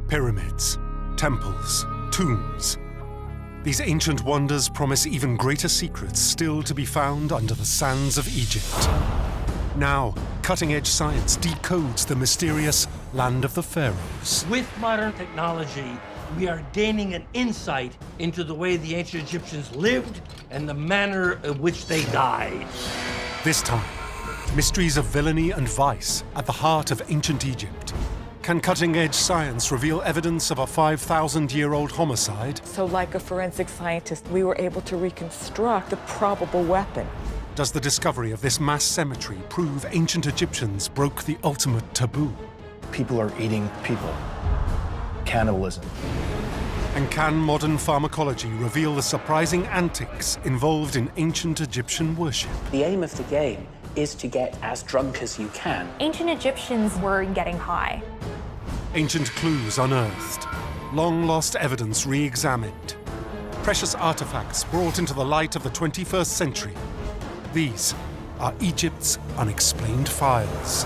Pyramids, temples, tombs. These ancient wonders promise even greater secrets still to be found under the sands of Egypt. Now, cutting-edge science decodes the mysterious land of the pharaohs. With modern technology, we are gaining an insight into the way the ancient Egyptians lived and the manner in which they died. This time, mysteries of villainy and vice at the heart of ancient Egypt. Can cutting-edge science reveal evidence of a 5,000-year-old homicide? So like a forensic scientist, we were able to reconstruct the probable weapon. Does the discovery of this mass cemetery prove ancient Egyptians broke the ultimate taboo? People are eating people. Cannibalism. And can modern pharmacology reveal the surprising antics involved in ancient Egyptian worship? The aim of the game is to get as drunk as you can. Ancient Egyptians were getting high. Ancient clues unearthed, long-lost evidence re-examined, precious artifacts brought into the light of the 21st century. These are Egypt's unexplained files.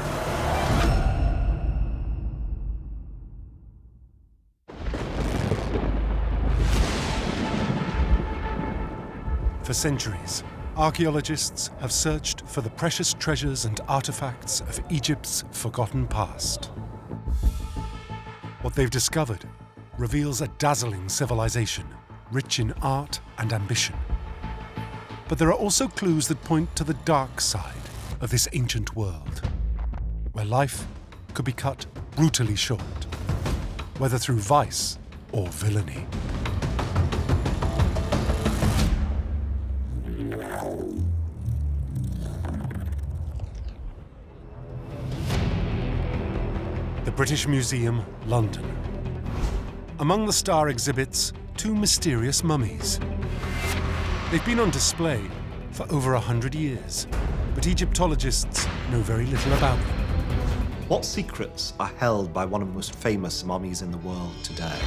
For centuries, archaeologists have searched for the precious treasures and artifacts of Egypt's forgotten past. What they've discovered reveals a dazzling civilization, rich in art and ambition. But there are also clues that point to the dark side of this ancient world, where life could be cut brutally short, whether through vice or villainy. The British Museum, London. Among the star exhibits, two mysterious mummies. They've been on display for over 100 years, but Egyptologists know very little about them. What secrets are held by one of the most famous mummies in the world today?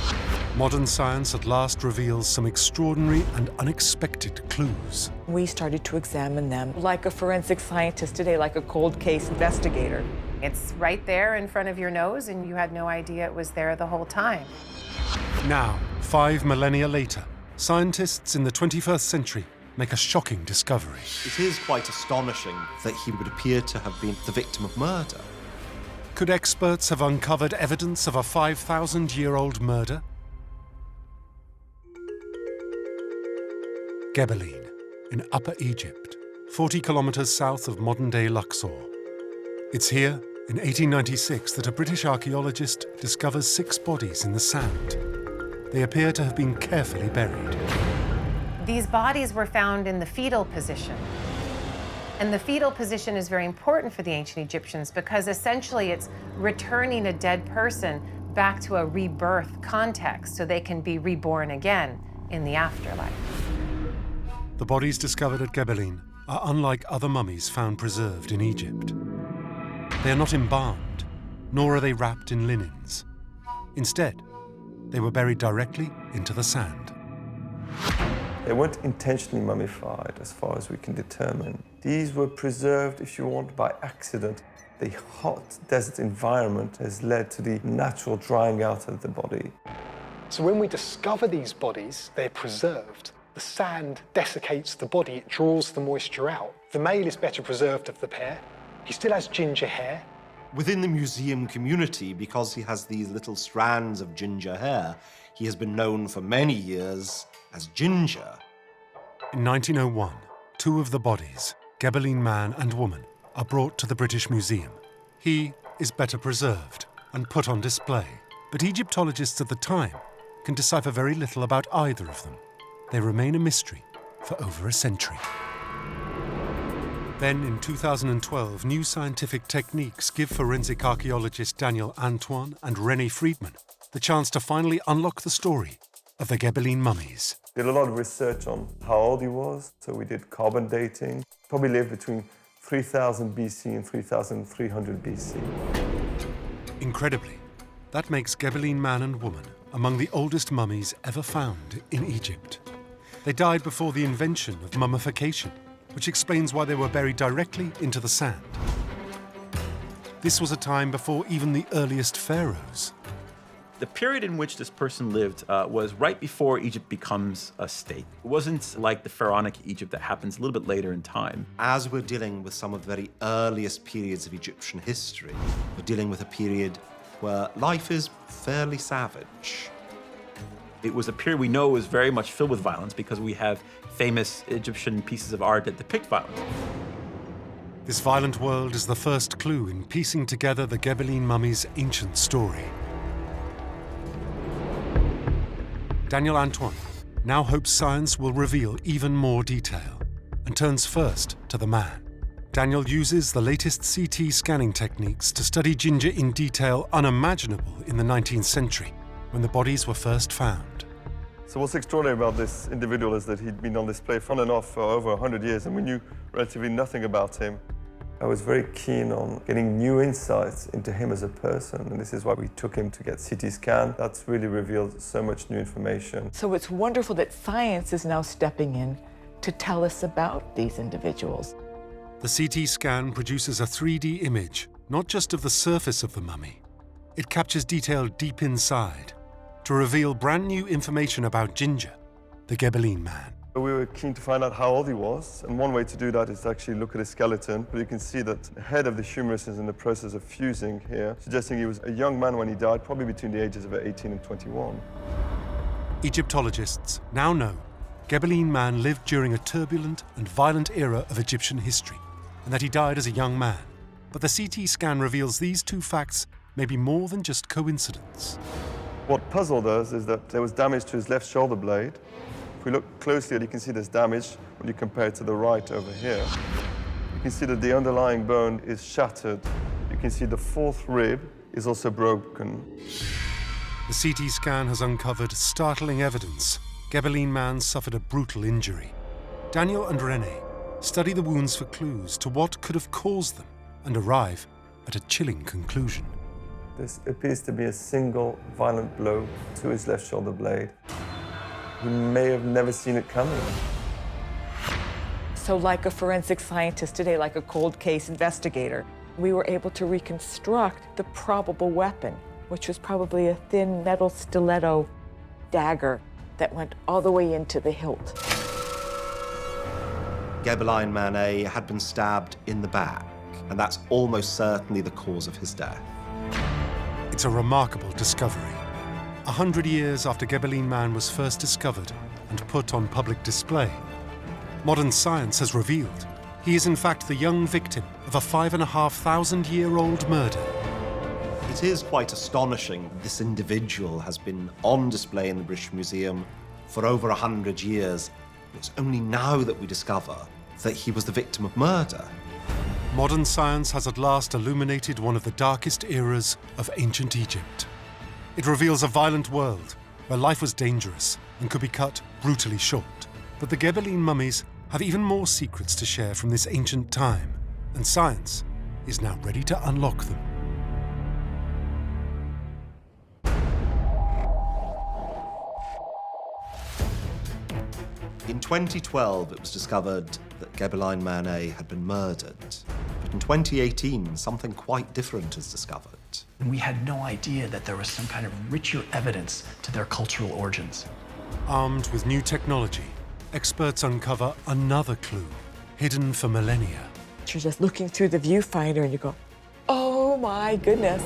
Modern science at last reveals some extraordinary and unexpected clues. We started to examine them like a forensic scientist today, like a cold case investigator. It's right there in front of your nose, and you had no idea it was there the whole time. Now, 5 millennia later, scientists in the 21st century make a shocking discovery. It is quite astonishing that he would appear to have been the victim of murder. Could experts have uncovered evidence of a 5,000-year-old murder? Gebelein, in Upper Egypt, 40 kilometers south of modern-day Luxor. It's here, in 1896, that a British archaeologist discovers 6 bodies in the sand. They appear to have been carefully buried. These bodies were found in the fetal position. And the fetal position is very important for the ancient Egyptians because essentially it's returning a dead person back to a rebirth context so they can be reborn again in the afterlife. The bodies discovered at Gebelein are unlike other mummies found preserved in Egypt. They are not embalmed, nor are they wrapped in linens. Instead, they were buried directly into the sand. They weren't intentionally mummified, as far as we can determine. These were preserved, if you want, by accident. The hot desert environment has led to the natural drying out of the body. So when we discover these bodies, they're preserved. The sand desiccates the body, it draws the moisture out. The male is better preserved of the pair. He still has ginger hair. Within the museum community, because he has these little strands of ginger hair, he has been known for many years as Ginger. In 1901, 2 of the bodies, Gebelein man and woman, are brought to the British Museum. He is better preserved and put on display, but Egyptologists at the time can decipher very little about either of them. They remain a mystery for over a century. Then, in 2012, new scientific techniques give forensic archaeologist Daniel Antoine and René Friedman the chance to finally unlock the story of the Gebelein mummies. Did a lot of research on how old he was, so we did carbon dating. Probably lived between 3000 BC and 3300 BC. Incredibly, that makes Gebelein man and woman among the oldest mummies ever found in Egypt. They died before the invention of mummification, which explains why they were buried directly into the sand. This was a time before even the earliest pharaohs. The period in which this person lived was right before Egypt becomes a state. It wasn't like the pharaonic Egypt that happens a little bit later in time. As we're dealing with some of the very earliest periods of Egyptian history, we're dealing with a period where life is fairly savage. It was a period we know is very much filled with violence because we have famous Egyptian pieces of art that depict violence. This violent world is the first clue in piecing together the Gebelein mummy's ancient story. Daniel Antoine now hopes science will reveal even more detail and turns first to the man. Daniel uses the latest CT scanning techniques to study ginger in detail unimaginable in the 19th century, when the bodies were first found. So what's extraordinary about this individual is that he'd been on display on and off for over 100 years, and we knew relatively nothing about him. I was very keen on getting new insights into him as a person, and this is why we took him to get CT scan. That's really revealed so much new information. So it's wonderful that science is now stepping in to tell us about these individuals. The CT scan produces a 3D image, not just of the surface of the mummy. It captures detail deep inside to reveal brand new information about Ginger, the Gebelein man. We were keen to find out how old he was, and one way to do that is to actually look at his skeleton. But you can see that the head of the humerus is in the process of fusing here, suggesting he was a young man when he died, probably between the ages of 18 and 21. Egyptologists now know Gebelein man lived during a turbulent and violent era of Egyptian history, and that he died as a young man. But the CT scan reveals these two facts may be more than just coincidence. What puzzled us is that there was damage to his left shoulder blade. If we look closely, you can see there's damage when you compare it to the right over here. You can see that the underlying bone is shattered. You can see the fourth rib is also broken. The CT scan has uncovered startling evidence. Gebelein man suffered a brutal injury. Daniel and René study the wounds for clues to what could have caused them and arrive at a chilling conclusion. This appears to be a single violent blow to his left shoulder blade. He may have never seen it coming. So like a forensic scientist today, like a cold case investigator, we were able to reconstruct the probable weapon, which was probably a thin metal stiletto dagger that went all the way into the hilt. Gebelein man A had been stabbed in the back, and that's almost certainly the cause of his death. It's a remarkable discovery. 100 years after Gebelein man was first discovered and put on public display, modern science has revealed he is in fact the young victim of a 5,500-year-old murder. It is quite astonishing this individual has been on display in the British Museum for over 100 years. It's only now that we discover that he was the victim of murder. Modern science has at last illuminated one of the darkest eras of ancient Egypt. It reveals a violent world where life was dangerous and could be cut brutally short. But the Gebelein mummies have even more secrets to share from this ancient time, and science is now ready to unlock them. In 2012, it was discovered that Gebelein man A had been murdered. But in 2018, something quite different is discovered. And we had no idea that there was some kind of richer evidence to their cultural origins. Armed with new technology, experts uncover another clue hidden for millennia. You're just looking through the viewfinder and you go, oh my goodness.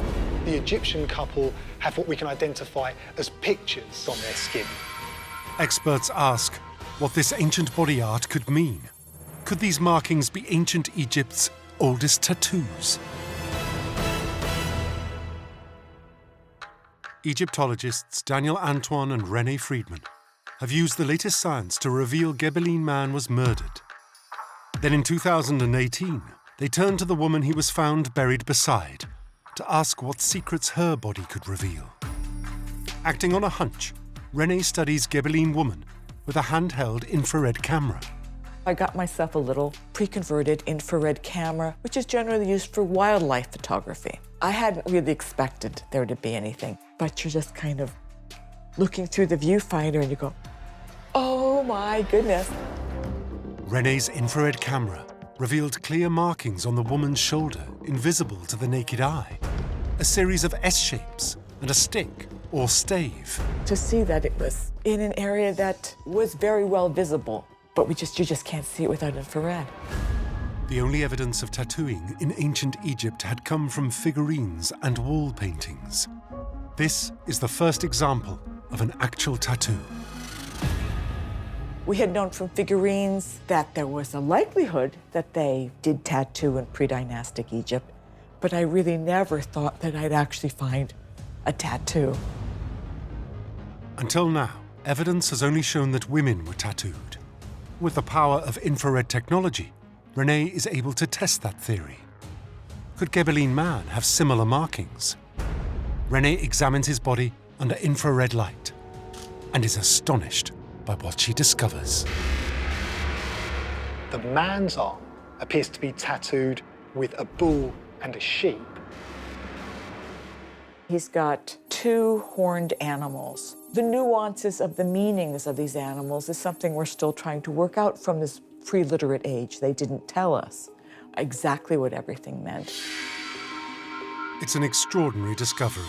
The Egyptian couple have what we can identify as pictures on their skin. Experts ask what this ancient body art could mean. Could these markings be ancient Egypt's oldest tattoos? Egyptologists Daniel Antoine and René Friedman have used the latest science to reveal Gebelein man was murdered. Then in 2018, they turned to the woman he was found buried beside to ask what secrets her body could reveal. Acting on a hunch, René studies Gebelein woman with a handheld infrared camera. I got myself a little pre-converted infrared camera, which is generally used for wildlife photography. I hadn't really expected there to be anything, but you're just kind of looking through the viewfinder and you go, oh my goodness. René's infrared camera revealed clear markings on the woman's shoulder, invisible to the naked eye. A series of S-shapes, and a stick or stave. To see that it was in an area that was very well visible, but you just can't see it without infrared. The only evidence of tattooing in ancient Egypt had come from figurines and wall paintings. This is the first example of an actual tattoo. We had known from figurines that there was a likelihood that they did tattoo in pre-dynastic Egypt, but I really never thought that I'd actually find a tattoo. Until now, evidence has only shown that women were tattooed. With the power of infrared technology, René is able to test that theory. Could Gebelein man have similar markings? René examines his body under infrared light and is astonished by what she discovers. The man's arm appears to be tattooed with a bull and a sheep. He's got two horned animals. The nuances of the meanings of these animals is something we're still trying to work out from this pre-literate age. They didn't tell us exactly what everything meant. It's an extraordinary discovery.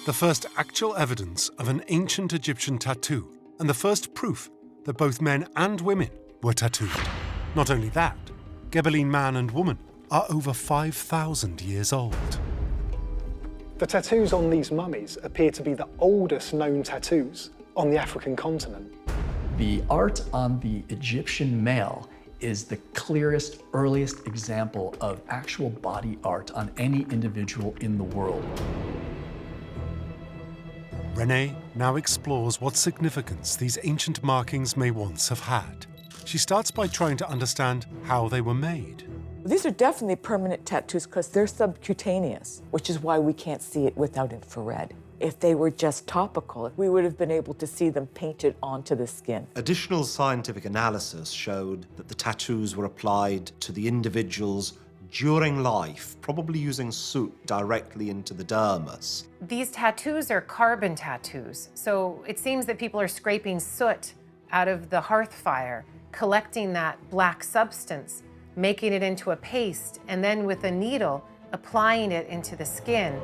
The first actual evidence of an ancient Egyptian tattoo, and the first proof that both men and women were tattooed. Not only that, Gebelein man and woman are over 5,000 years old. The tattoos on these mummies appear to be the oldest known tattoos on the African continent. The art on the Egyptian male is the clearest, earliest example of actual body art on any individual in the world. René now explores what significance these ancient markings may once have had. She starts by trying to understand how they were made. These are definitely permanent tattoos because they're subcutaneous, which is why we can't see it without infrared. If they were just topical, we would have been able to see them painted onto the skin. Additional scientific analysis showed that the tattoos were applied to the individuals during life, probably using soot directly into the dermis. These tattoos are carbon tattoos, so it seems that people are scraping soot out of the hearth fire, collecting that black substance, making it into a paste, and then with a needle, applying it into the skin.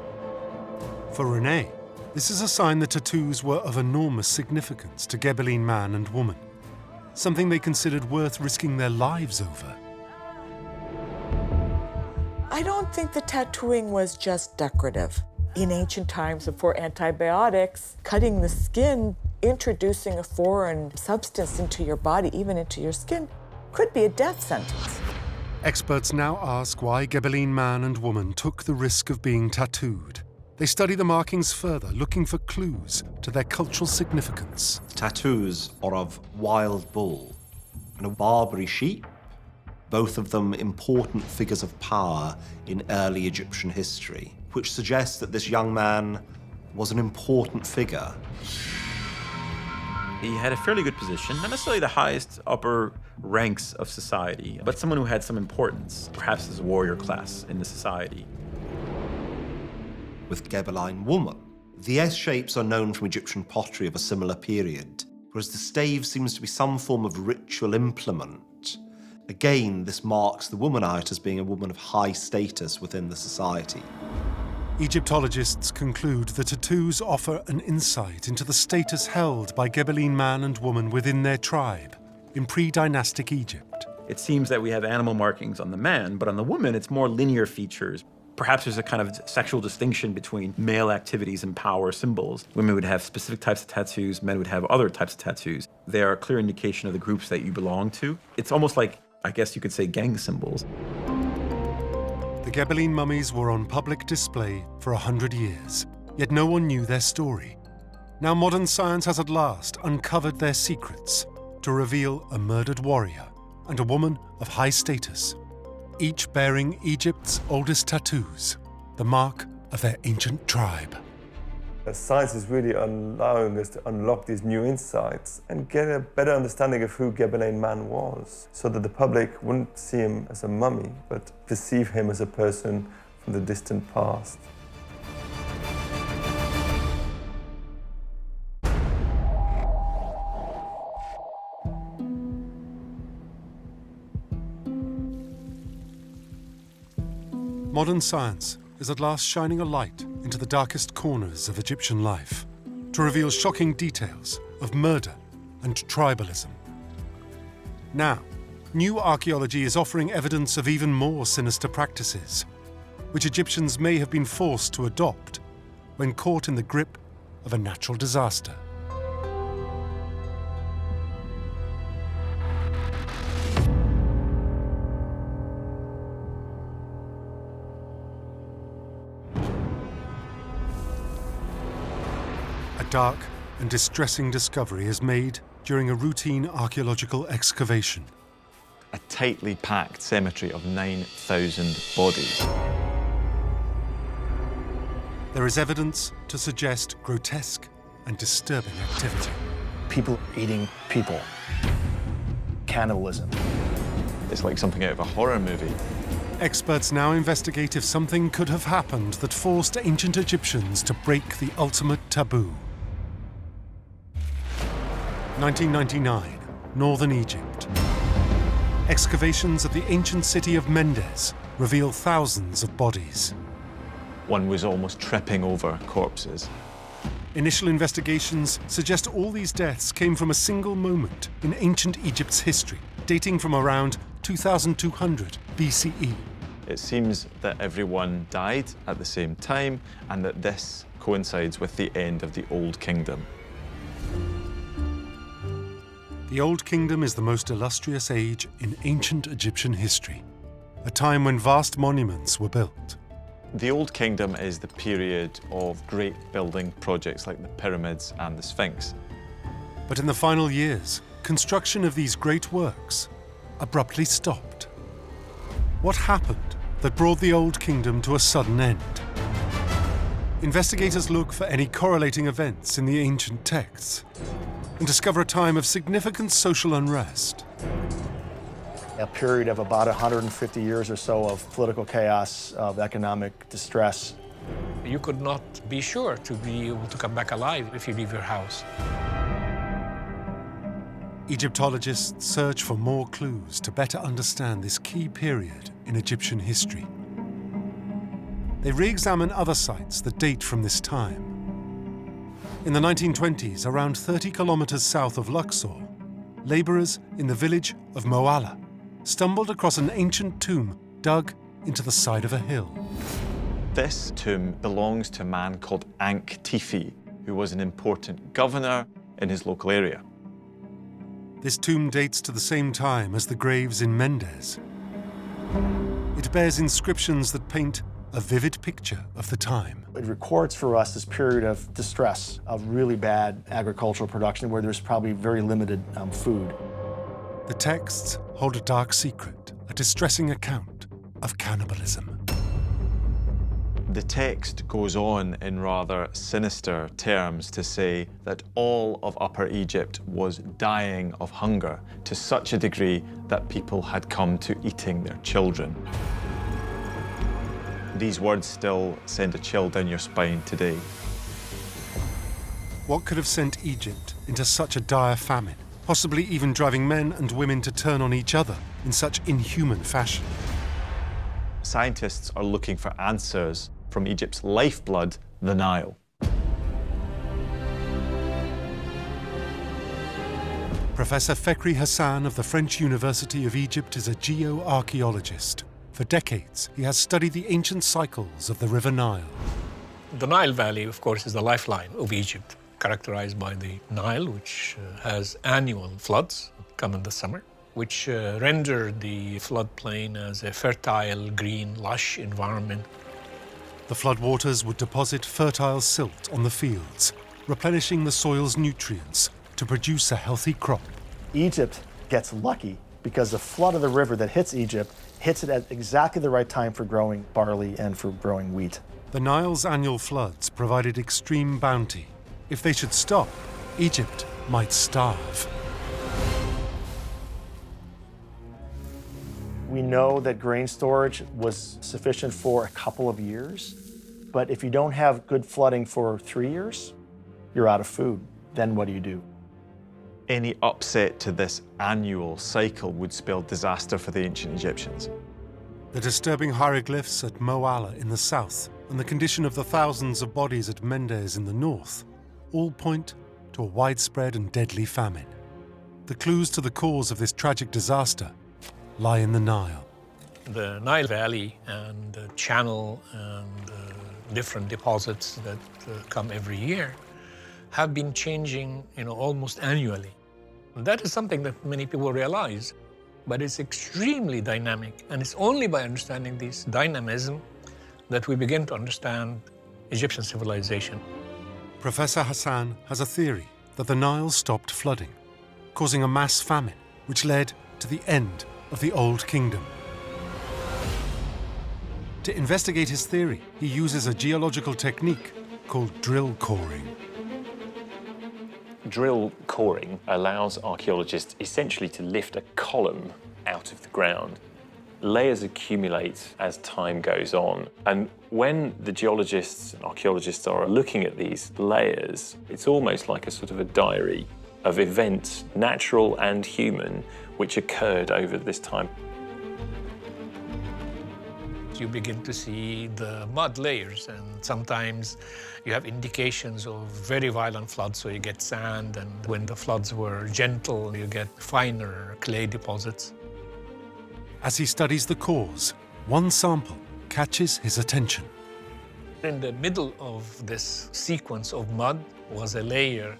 For René, this is a sign the tattoos were of enormous significance to Gebelein man and woman, something they considered worth risking their lives over. I don't think the tattooing was just decorative. In ancient times before antibiotics, cutting the skin, introducing a foreign substance into your body, even into your skin, could be a death sentence. Experts now ask why Gebelein man and woman took the risk of being tattooed. They study the markings further, looking for clues to their cultural significance. The tattoos are of wild bull and a Barbary sheep, both of them important figures of power in early Egyptian history, which suggests that this young man was an important figure. He had a fairly good position, not necessarily the highest upper ranks of society, but someone who had some importance, perhaps as a warrior class in the society. With Gebelein woman, the S-shapes are known from Egyptian pottery of a similar period, whereas the stave seems to be some form of ritual implement. Again, this marks the woman out as being a woman of high status within the society. Egyptologists conclude the tattoos offer an insight into the status held by Gebelein man and woman within their tribe in pre-dynastic Egypt. It seems that we have animal markings on the man, but on the woman, it's more linear features. Perhaps there's a kind of sexual distinction between male activities and power symbols. Women would have specific types of tattoos, men would have other types of tattoos. They are a clear indication of the groups that you belong to. It's almost like, I guess you could say, gang symbols. The Gebelein mummies were on public display for 100 years, yet no one knew their story. Now modern science has at last uncovered their secrets to reveal a murdered warrior and a woman of high status, each bearing Egypt's oldest tattoos, the mark of their ancient tribe. Science is really allowing us to unlock these new insights and get a better understanding of who Gebelein man was, so that the public wouldn't see him as a mummy, but perceive him as a person from the distant past. Modern science is at last shining a light into the darkest corners of Egyptian life to reveal shocking details of murder and tribalism. Now, new archaeology is offering evidence of even more sinister practices, which Egyptians may have been forced to adopt when caught in the grip of a natural disaster. A dark and distressing discovery is made during a routine archaeological excavation. A tightly packed cemetery of 9,000 bodies. There is evidence to suggest grotesque and disturbing activity. People eating people. Cannibalism. It's like something out of a horror movie. Experts now investigate if something could have happened that forced ancient Egyptians to break the ultimate taboo. 1999, northern Egypt. Excavations at the ancient city of Mendes reveal thousands of bodies. One was almost tripping over corpses. Initial investigations suggest all these deaths came from a single moment in ancient Egypt's history, dating from around 2200 BCE. It seems that everyone died at the same time and that this coincides with the end of the Old Kingdom. The Old Kingdom is the most illustrious age in ancient Egyptian history, a time when vast monuments were built. The Old Kingdom is the period of great building projects like the pyramids and the Sphinx. But in the final years, construction of these great works abruptly stopped. What happened that brought the Old Kingdom to a sudden end? Investigators look for any correlating events in the ancient texts and discover a time of significant social unrest. A period of about 150 years or so of political chaos, of economic distress. You could not be sure to be able to come back alive if you leave your house. Egyptologists search for more clues to better understand this key period in Egyptian history. They re-examine other sites that date from this time. In the 1920s, around 30 kilometers south of Luxor, laborers in the village of Moala stumbled across an ancient tomb dug into the side of a hill. This tomb belongs to a man called Ankh-Tifi, who was an important governor in his local area. This tomb dates to the same time as the graves in Mendes. It bears inscriptions that paint a vivid picture of the time. It records for us this period of distress, of really bad agricultural production where there's probably very limited food. The texts hold a dark secret, a distressing account of cannibalism. The text goes on in rather sinister terms to say that all of Upper Egypt was dying of hunger to such a degree that people had come to eating their children. These words still send a chill down your spine today. What could have sent Egypt into such a dire famine, possibly even driving men and women to turn on each other in such inhuman fashion? Scientists are looking for answers from Egypt's lifeblood, the Nile. Professor Fekri Hassan of the French University of Egypt is a geoarchaeologist. For decades, he has studied the ancient cycles of the River Nile. The Nile Valley, of course, is the lifeline of Egypt, characterized by the Nile, which has annual floods, come in the summer, which render the floodplain as a fertile, green, lush environment. The floodwaters would deposit fertile silt on the fields, replenishing the soil's nutrients to produce a healthy crop. Egypt gets lucky because the flood of the river that hits Egypt hits it at exactly the right time for growing barley and for growing wheat. The Nile's annual floods provided extreme bounty. If they should stop, Egypt might starve. We know that grain storage was sufficient for a couple of years, but if you don't have good flooding for 3 years, you're out of food. Then what do you do? Any upset to this annual cycle would spell disaster for the ancient Egyptians. The disturbing hieroglyphs at Moala in the south and the condition of the thousands of bodies at Mendes in the north all point to a widespread and deadly famine. The clues to the cause of this tragic disaster lie in the Nile. The Nile Valley and the channel and different deposits that come every year have been changing, almost annually. And that is something that many people realize, but it's extremely dynamic. And it's only by understanding this dynamism that we begin to understand Egyptian civilization. Professor Hassan has a theory that the Nile stopped flooding, causing a mass famine, which led to the end of the Old Kingdom. To investigate his theory, he uses a geological technique called drill coring. Drill coring allows archaeologists essentially to lift a column out of the ground. Layers accumulate as time goes on, and when the geologists and archaeologists are looking at these layers, it's almost like a sort of a diary of events, natural and human, which occurred over this time. You begin to see the mud layers, and sometimes you have indications of very violent floods, so you get sand, and when the floods were gentle, you get finer clay deposits. As he studies the cause, one sample catches his attention. In the middle of this sequence of mud was a layer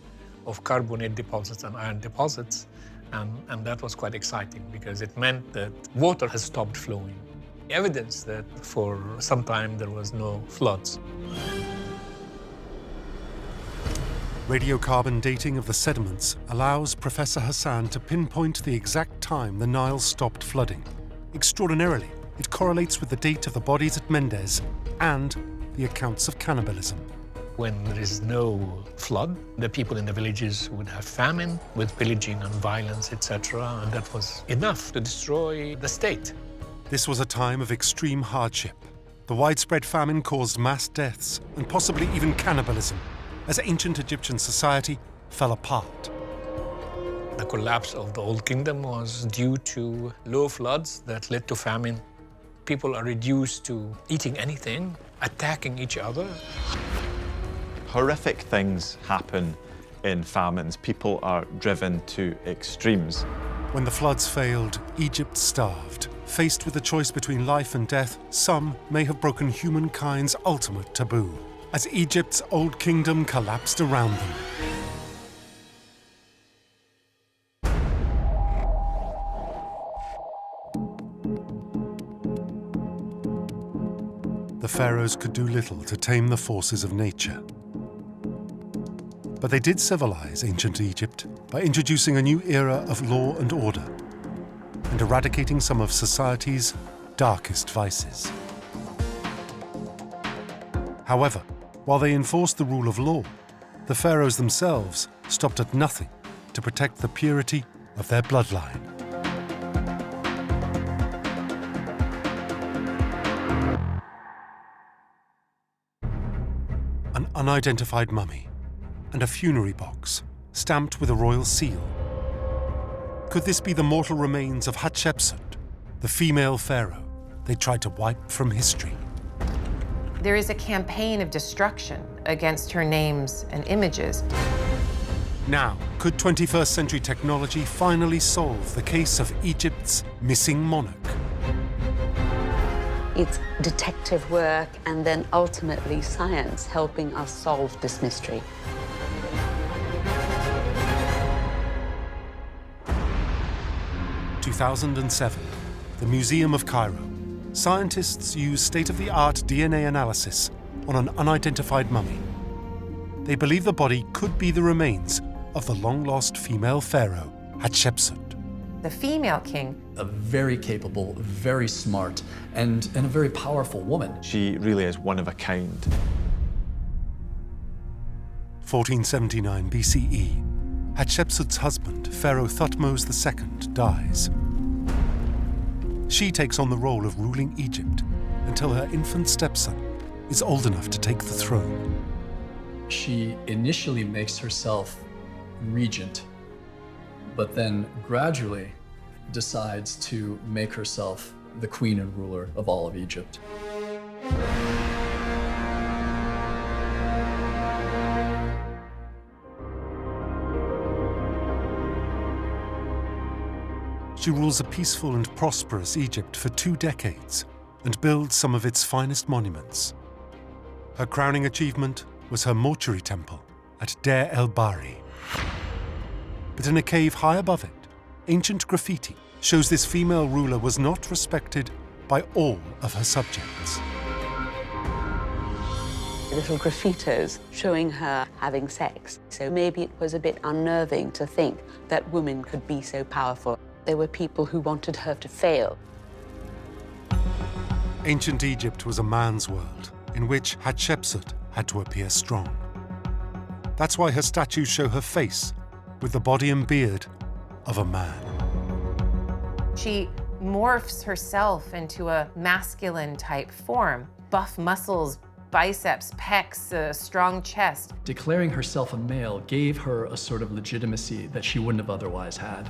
of carbonate deposits and iron deposits, and that was quite exciting because it meant that water has stopped flowing. Evidence that for some time there was no floods. Radiocarbon dating of the sediments allows Professor Hassan to pinpoint the exact time the Nile stopped flooding. Extraordinarily, it correlates with the date of the bodies at Mendes and the accounts of cannibalism. When there is no flood, the people in the villages would have famine with pillaging and violence, etc., and that was enough to destroy the state. This was a time of extreme hardship. The widespread famine caused mass deaths and possibly even cannibalism as ancient Egyptian society fell apart. The collapse of the Old Kingdom was due to low floods that led to famine. People are reduced to eating anything, attacking each other. Horrific things happen in famines. People are driven to extremes. When the floods failed, Egypt starved. Faced with the choice between life and death, some may have broken humankind's ultimate taboo, as Egypt's Old Kingdom collapsed around them. The pharaohs could do little to tame the forces of nature. But they did civilize ancient Egypt by introducing a new era of law and order and eradicating some of society's darkest vices. However, while they enforced the rule of law, the pharaohs themselves stopped at nothing to protect the purity of their bloodline. An unidentified mummy and a funerary box stamped with a royal seal. Could this be the mortal remains of Hatshepsut, the female pharaoh they tried to wipe from history? There is a campaign of destruction against her names and images. Now, could 21st century technology finally solve the case of Egypt's missing monarch? It's detective work and then ultimately science helping us solve this mystery. In 2007, the Museum of Cairo. Scientists use state-of-the-art DNA analysis on an unidentified mummy. They believe the body could be the remains of the long-lost female pharaoh, Hatshepsut. The female king. A very capable, very smart, and a very powerful woman. She really is one of a kind. 1479 BCE. Hatshepsut's husband, Pharaoh Thutmose II, dies. She takes on the role of ruling Egypt until her infant stepson is old enough to take the throne. She initially makes herself regent, but then gradually decides to make herself the queen and ruler of all of Egypt. She rules a peaceful and prosperous Egypt for 2 decades and builds some of its finest monuments. Her crowning achievement was her mortuary temple at Deir el-Bahri. But in a cave high above it, ancient graffiti shows this female ruler was not respected by all of her subjects. Little graffitos showing her having sex. So maybe it was a bit unnerving to think that women could be so powerful. There were people who wanted her to fail. Ancient Egypt was a man's world in which Hatshepsut had to appear strong. That's why her statues show her face with the body and beard of a man. She morphs herself into a masculine type form. Buff muscles, biceps, pecs, a strong chest. Declaring herself a male gave her a sort of legitimacy that she wouldn't have otherwise had.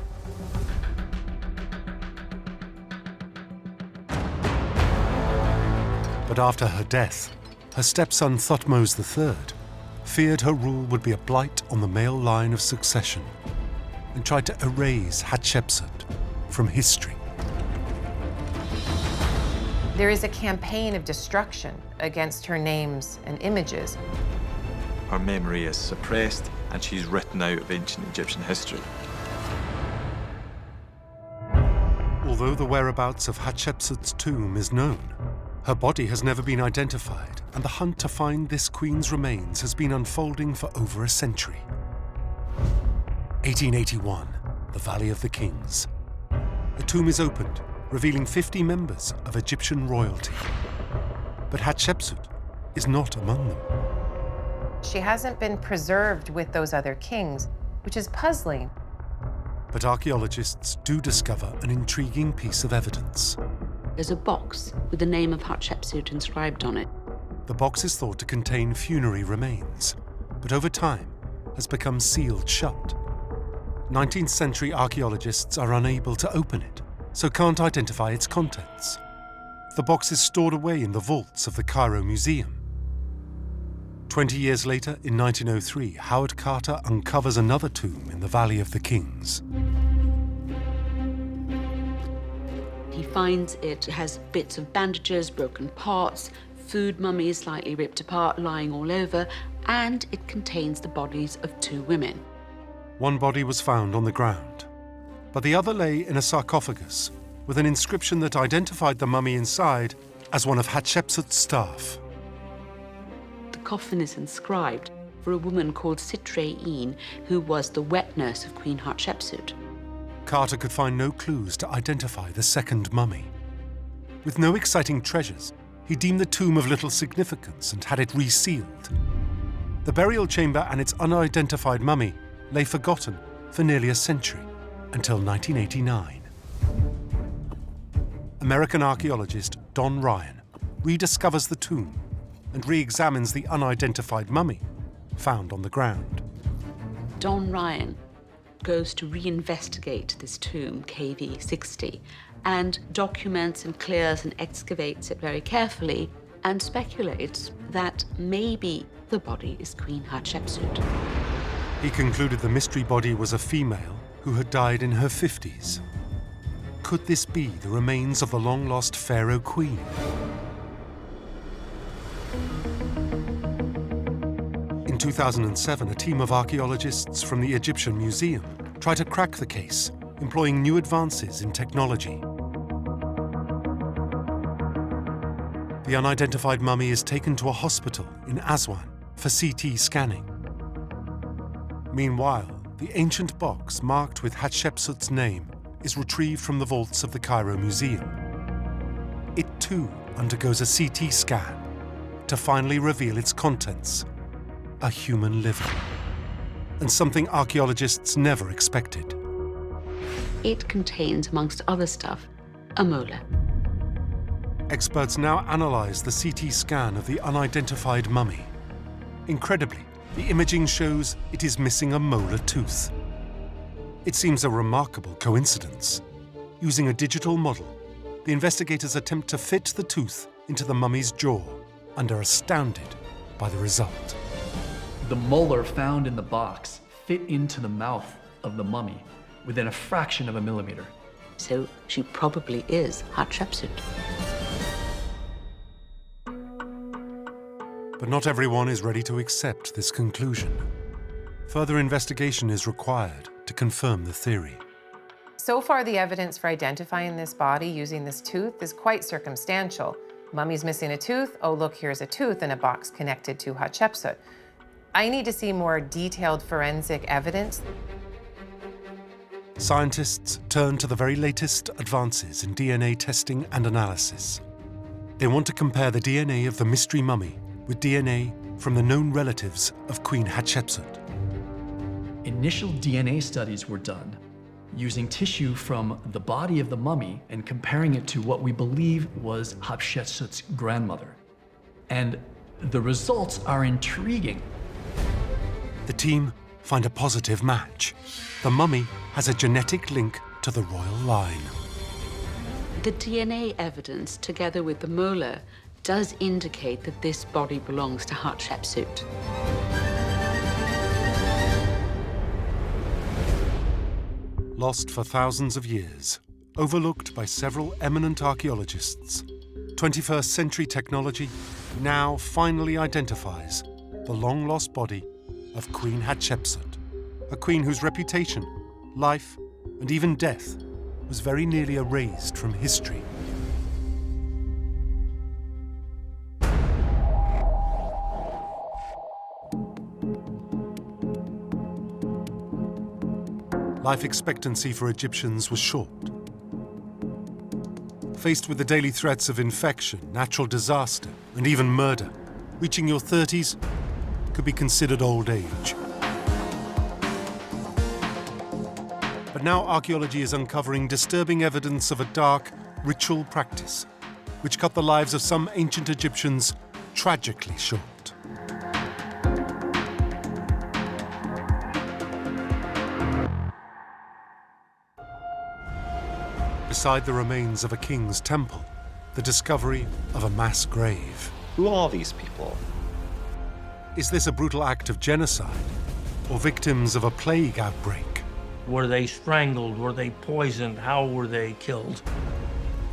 But after her death, her stepson Thutmose III feared her rule would be a blight on the male line of succession and tried to erase Hatshepsut from history. There is a campaign of destruction against her names and images. Her memory is suppressed and she's written out of ancient Egyptian history. Although the whereabouts of Hatshepsut's tomb is known, her body has never been identified, and the hunt to find this queen's remains has been unfolding for over a century. 1881, the Valley of the Kings. A tomb is opened, revealing 50 members of Egyptian royalty. But Hatshepsut is not among them. She hasn't been preserved with those other kings, which is puzzling. But archaeologists do discover an intriguing piece of evidence. There's a box with the name of Hatshepsut inscribed on it. The box is thought to contain funerary remains, but over time has become sealed shut. 19th century archaeologists are unable to open it, so can't identify its contents. The box is stored away in the vaults of the Cairo Museum. 20 years later, in 1903, Howard Carter uncovers another tomb in the Valley of the Kings. He finds it has bits of bandages, broken parts, food mummies slightly ripped apart, lying all over, and it contains the bodies of 2 women. One body was found on the ground, but the other lay in a sarcophagus with an inscription that identified the mummy inside as one of Hatshepsut's staff. The coffin is inscribed for a woman called Sitre-In, who was the wet nurse of Queen Hatshepsut. Carter could find no clues to identify the second mummy. With no exciting treasures, he deemed the tomb of little significance and had it resealed. The burial chamber and its unidentified mummy lay forgotten for nearly a century, until 1989. American archaeologist Don Ryan rediscovers the tomb and re-examines the unidentified mummy found on the ground. Don Ryan goes to reinvestigate this tomb, KV60, and documents and clears and excavates it very carefully and speculates that maybe the body is Queen Hatshepsut. He concluded the mystery body was a female who had died in her 50s. Could this be the remains of the long-lost pharaoh queen? In 2007, a team of archaeologists from the Egyptian Museum tried to crack the case, employing new advances in technology. The unidentified mummy is taken to a hospital in Aswan for CT scanning. Meanwhile, the ancient box marked with Hatshepsut's name is retrieved from the vaults of the Cairo Museum. It too undergoes a CT scan to finally reveal its contents: a human liver. And something archaeologists never expected. It contains, amongst other stuff, a molar. Experts now analyze the CT scan of the unidentified mummy. Incredibly, the imaging shows it is missing a molar tooth. It seems a remarkable coincidence. Using a digital model, the investigators attempt to fit the tooth into the mummy's jaw and are astounded by the result. The molar found in the box fit into the mouth of the mummy within a fraction of a millimeter. So she probably is Hatshepsut. But not everyone is ready to accept this conclusion. Further investigation is required to confirm the theory. So far, the evidence for identifying this body using this tooth is quite circumstantial. Mummy's missing a tooth. Oh, look, here's a tooth in a box connected to Hatshepsut. I need to see more detailed forensic evidence. Scientists turn to the very latest advances in DNA testing and analysis. They want to compare the DNA of the mystery mummy with DNA from the known relatives of Queen Hatshepsut. Initial DNA studies were done using tissue from the body of the mummy and comparing it to what we believe was Hatshepsut's grandmother. And the results are intriguing. The team find a positive match. The mummy has a genetic link to the royal line. The DNA evidence, together with the molar, does indicate that this body belongs to Hatshepsut. Lost for thousands of years, overlooked by several eminent archaeologists, 21st century technology now finally identifies the long-lost body of Queen Hatshepsut, a queen whose reputation, life, and even death was very nearly erased from history. Life expectancy for Egyptians was short. Faced with the daily threats of infection, natural disaster, and even murder, reaching your 30s could be considered old age. But now archaeology is uncovering disturbing evidence of a dark ritual practice, which cut the lives of some ancient Egyptians tragically short. Beside the remains of a king's temple, the discovery of a mass grave. Who are these people? Is this a brutal act of genocide, or victims of a plague outbreak? Were they strangled? Were they poisoned? How were they killed?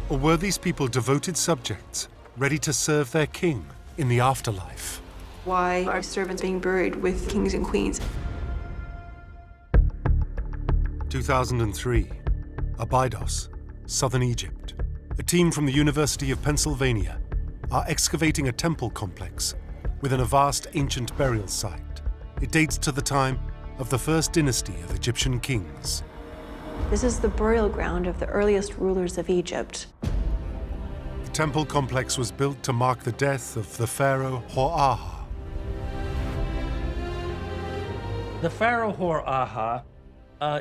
Or were these people devoted subjects, ready to serve their king in the afterlife? Why are servants being buried with kings and queens? 2003, Abydos, southern Egypt. A team from the University of Pennsylvania are excavating a temple complex within a vast ancient burial site. It dates to the time of the first dynasty of Egyptian kings. This is the burial ground of the earliest rulers of Egypt. The temple complex was built to mark the death of the pharaoh Hor-Aha. The pharaoh Hor-Aha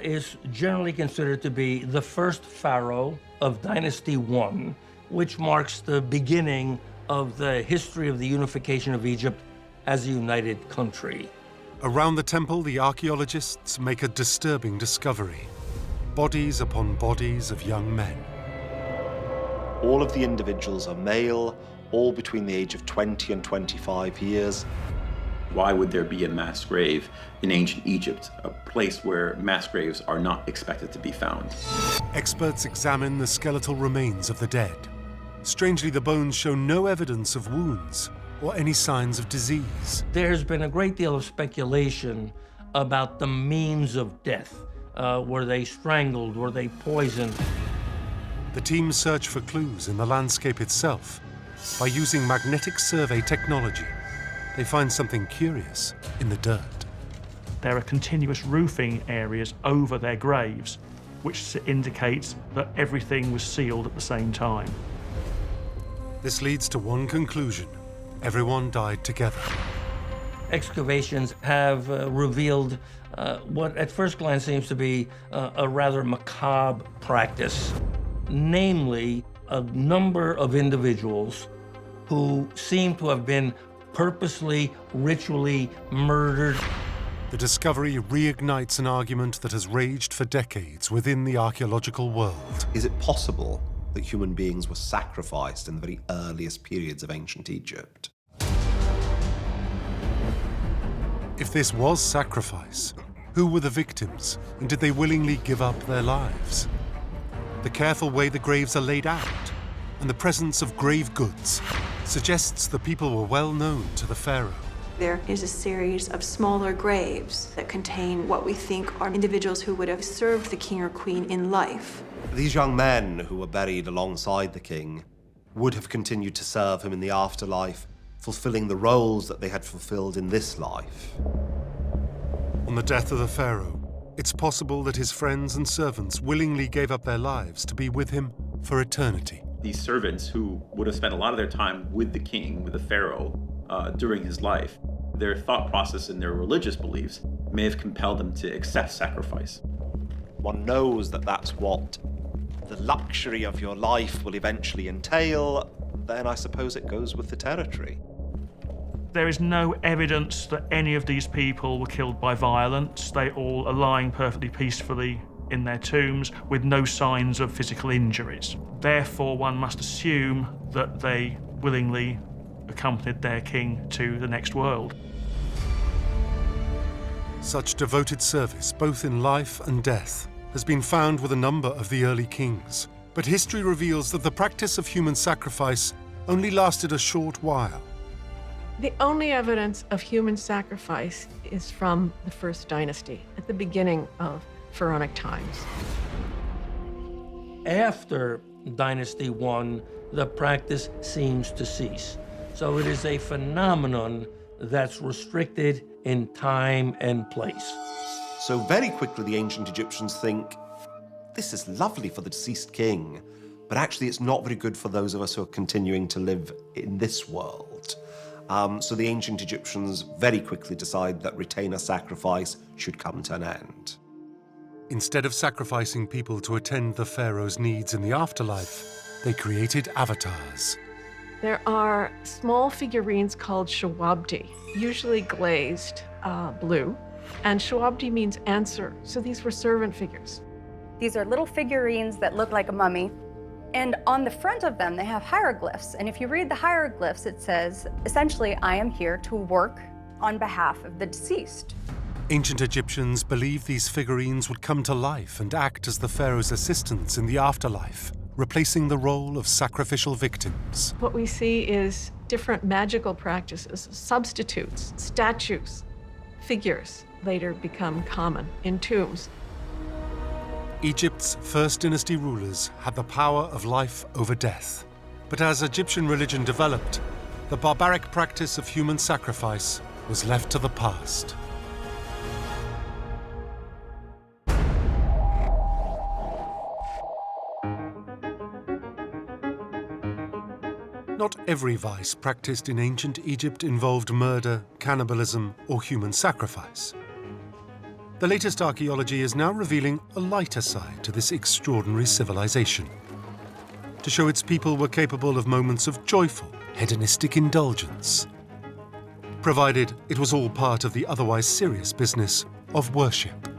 is generally considered to be the first pharaoh of Dynasty I, which marks the beginning of the history of the unification of Egypt as a united country. Around the temple, the archaeologists make a disturbing discovery. Bodies upon bodies of young men. All of the individuals are male, all between the age of 20 and 25 years. Why would there be a mass grave in ancient Egypt, a place where mass graves are not expected to be found? Experts examine the skeletal remains of the dead. Strangely, the bones show no evidence of wounds or any signs of disease. There's been a great deal of speculation about the means of death. Were they strangled? Were they poisoned? The team search for clues in the landscape itself. By using magnetic survey technology, they find something curious in the dirt. There are continuous roofing areas over their graves, which indicates that everything was sealed at the same time. This leads to one conclusion. Everyone died together. Excavations have revealed what at first glance seems to be a rather macabre practice, namely a number of individuals who seem to have been purposely, ritually murdered. The discovery reignites an argument that has raged for decades within the archaeological world. Is it possible that human beings were sacrificed in the very earliest periods of ancient Egypt. If this was sacrifice, who were the victims, and did they willingly give up their lives? The careful way the graves are laid out, and the presence of grave goods, suggests the people were well known to the pharaoh. There is a series of smaller graves that contain what we think are individuals who would have served the king or queen in life. These young men who were buried alongside the king would have continued to serve him in the afterlife, fulfilling the roles that they had fulfilled in this life. On the death of the pharaoh, it's possible that his friends and servants willingly gave up their lives to be with him for eternity. These servants who would have spent a lot of their time with the king, with the pharaoh, during his life, their thought process and their religious beliefs may have compelled them to accept sacrifice. One knows that that's what the luxury of your life will eventually entail, then I suppose it goes with the territory. There is no evidence that any of these people were killed by violence. They all are lying perfectly peacefully in their tombs with no signs of physical injuries. Therefore, one must assume that they willingly accompanied their king to the next world. Such devoted service, both in life and death, has been found with a number of the early kings. But history reveals that the practice of human sacrifice only lasted a short while. The only evidence of human sacrifice is from the first dynasty, at the beginning of pharaonic times. After Dynasty 1, the practice seems to cease. So it is a phenomenon that's restricted in time and place. So very quickly the ancient Egyptians think, this is lovely for the deceased king, but actually it's not very good for those of us who are continuing to live in this world. So the ancient Egyptians very quickly decide that retainer sacrifice should come to an end. Instead of sacrificing people to attend the pharaoh's needs in the afterlife, they created avatars. There are small figurines called shawabdi, usually glazed blue, and shawabdi means answer, so these were servant figures. These are little figurines that look like a mummy, and on the front of them they have hieroglyphs, and if you read the hieroglyphs it says, essentially, I am here to work on behalf of the deceased. Ancient Egyptians believed these figurines would come to life and act as the pharaoh's assistants in the afterlife, replacing the role of sacrificial victims. What we see is different magical practices, substitutes, statues, figures later become common in tombs. Egypt's first dynasty rulers had the power of life over death. But as Egyptian religion developed, the barbaric practice of human sacrifice was left to the past. Not every vice practiced in ancient Egypt involved murder, cannibalism, or human sacrifice. The latest archaeology is now revealing a lighter side to this extraordinary civilization, to show its people were capable of moments of joyful, hedonistic indulgence, provided it was all part of the otherwise serious business of worship.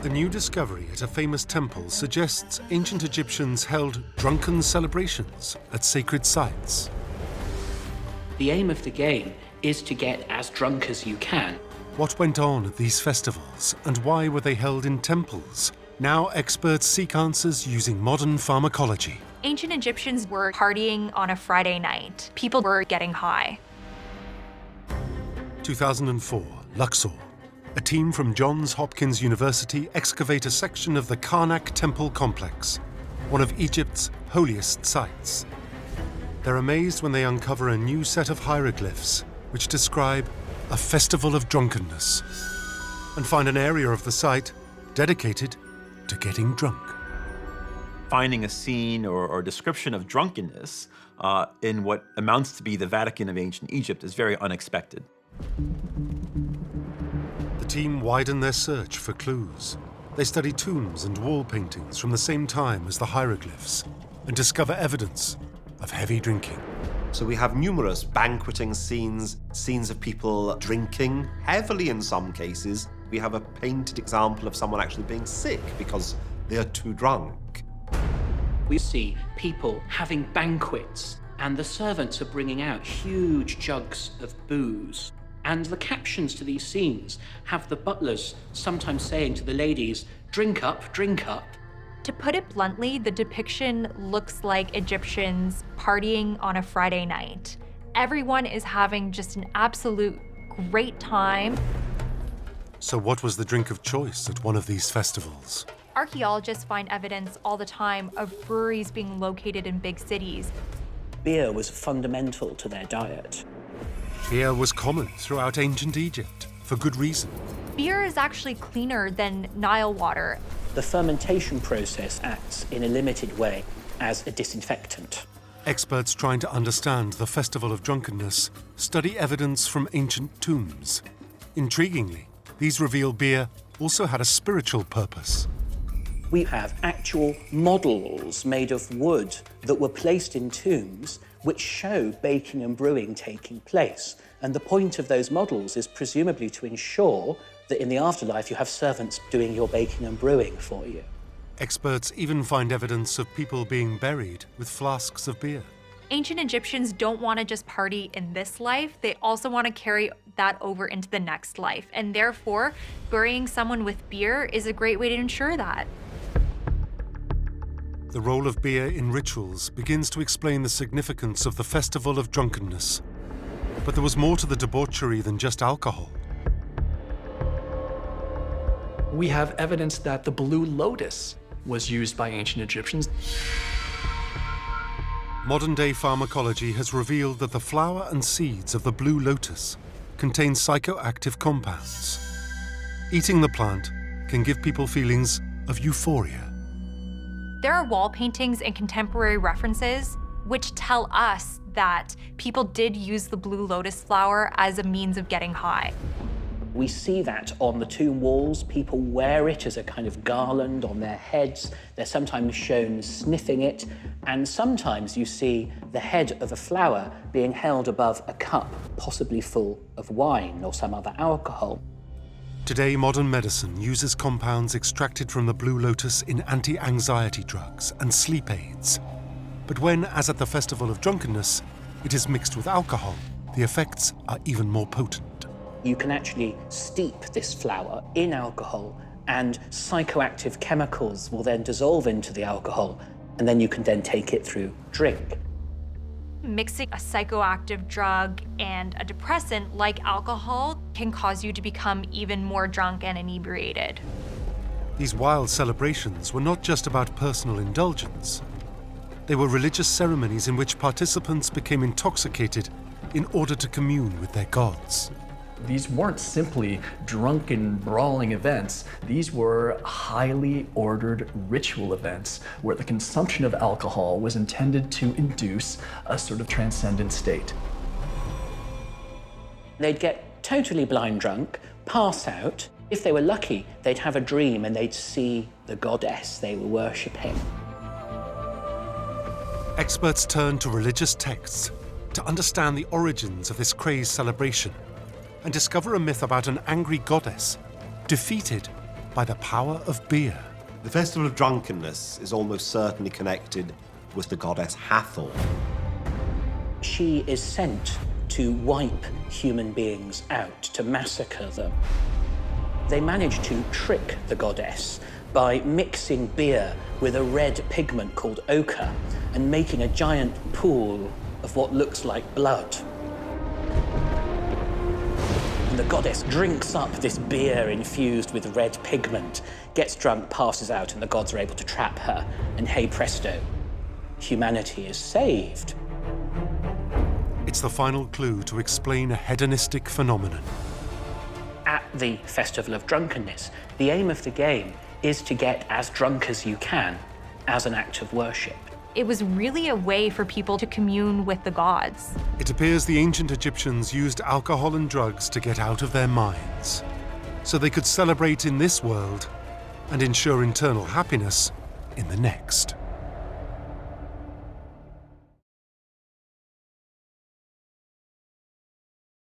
A new discovery at a famous temple suggests ancient Egyptians held drunken celebrations at sacred sites. The aim of the game is to get as drunk as you can. What went on at these festivals, and why were they held in temples? Now experts seek answers using modern pharmacology. Ancient Egyptians were partying on a Friday night. People were getting high. 2004, Luxor. A team from Johns Hopkins University excavate a section of the Karnak Temple complex, one of Egypt's holiest sites. They're amazed when they uncover a new set of hieroglyphs which describe a festival of drunkenness, and find an area of the site dedicated to getting drunk. Finding a scene or description of drunkenness in what amounts to be the Vatican of ancient Egypt is very unexpected. The team widen their search for clues. They study tombs and wall paintings from the same time as the hieroglyphs and discover evidence of heavy drinking. So we have numerous banqueting scenes, scenes of people drinking, heavily in some cases. We have a painted example of someone actually being sick because they are too drunk. We see people having banquets, and the servants are bringing out huge jugs of booze. And the captions to these scenes have the butlers sometimes saying to the ladies, "Drink up, drink up." To put it bluntly, the depiction looks like Egyptians partying on a Friday night. Everyone is having just an absolute great time. So what was the drink of choice at one of these festivals? Archaeologists find evidence all the time of breweries being located in big cities. Beer was fundamental to their diet. Beer was common throughout ancient Egypt, for good reason. Beer is actually cleaner than Nile water. The fermentation process acts in a limited way as a disinfectant. Experts trying to understand the Festival of Drunkenness study evidence from ancient tombs. Intriguingly, these reveal beer also had a spiritual purpose. We have actual models made of wood that were placed in tombs which show baking and brewing taking place. And the point of those models is presumably to ensure that in the afterlife you have servants doing your baking and brewing for you. Experts even find evidence of people being buried with flasks of beer. Ancient Egyptians don't want to just party in this life, they also want to carry that over into the next life. And therefore, burying someone with beer is a great way to ensure that. The role of beer in rituals begins to explain the significance of the Festival of Drunkenness. But there was more to the debauchery than just alcohol. We have evidence that the blue lotus was used by ancient Egyptians. Modern-day pharmacology has revealed that the flower and seeds of the blue lotus contain psychoactive compounds. Eating the plant can give people feelings of euphoria. There are wall paintings and contemporary references which tell us that people did use the blue lotus flower as a means of getting high. We see that on the tomb walls. People wear it as a kind of garland on their heads. They're sometimes shown sniffing it, and sometimes you see the head of a flower being held above a cup, possibly full of wine or some other alcohol. Today, modern medicine uses compounds extracted from the blue lotus in anti-anxiety drugs and sleep aids. But when, as at the Festival of Drunkenness, it is mixed with alcohol, the effects are even more potent. You can actually steep this flower in alcohol, and psychoactive chemicals will then dissolve into the alcohol, and then you can then take it through drink. Mixing a psychoactive drug and a depressant like alcohol can cause you to become even more drunk and inebriated. These wild celebrations were not just about personal indulgence. They were religious ceremonies in which participants became intoxicated in order to commune with their gods. These weren't simply drunken, brawling events. These were highly ordered ritual events where the consumption of alcohol was intended to induce a sort of transcendent state. They'd get totally blind drunk, pass out. If they were lucky, they'd have a dream and they'd see the goddess they were worshipping. Experts turn to religious texts to understand the origins of this crazed celebration and discover a myth about an angry goddess defeated by the power of beer. The Festival of Drunkenness is almost certainly connected with the goddess Hathor. She is sent to wipe human beings out, to massacre them. They manage to trick the goddess by mixing beer with a red pigment called ochre and making a giant pool of what looks like blood. And the goddess drinks up this beer infused with red pigment, gets drunk, passes out, and the gods are able to trap her. And hey presto, humanity is saved. It's the final clue to explain a hedonistic phenomenon. At the Festival of Drunkenness, the aim of the game is to get as drunk as you can as an act of worship. It was really a way for people to commune with the gods. It appears the ancient Egyptians used alcohol and drugs to get out of their minds, so they could celebrate in this world and ensure eternal happiness in the next.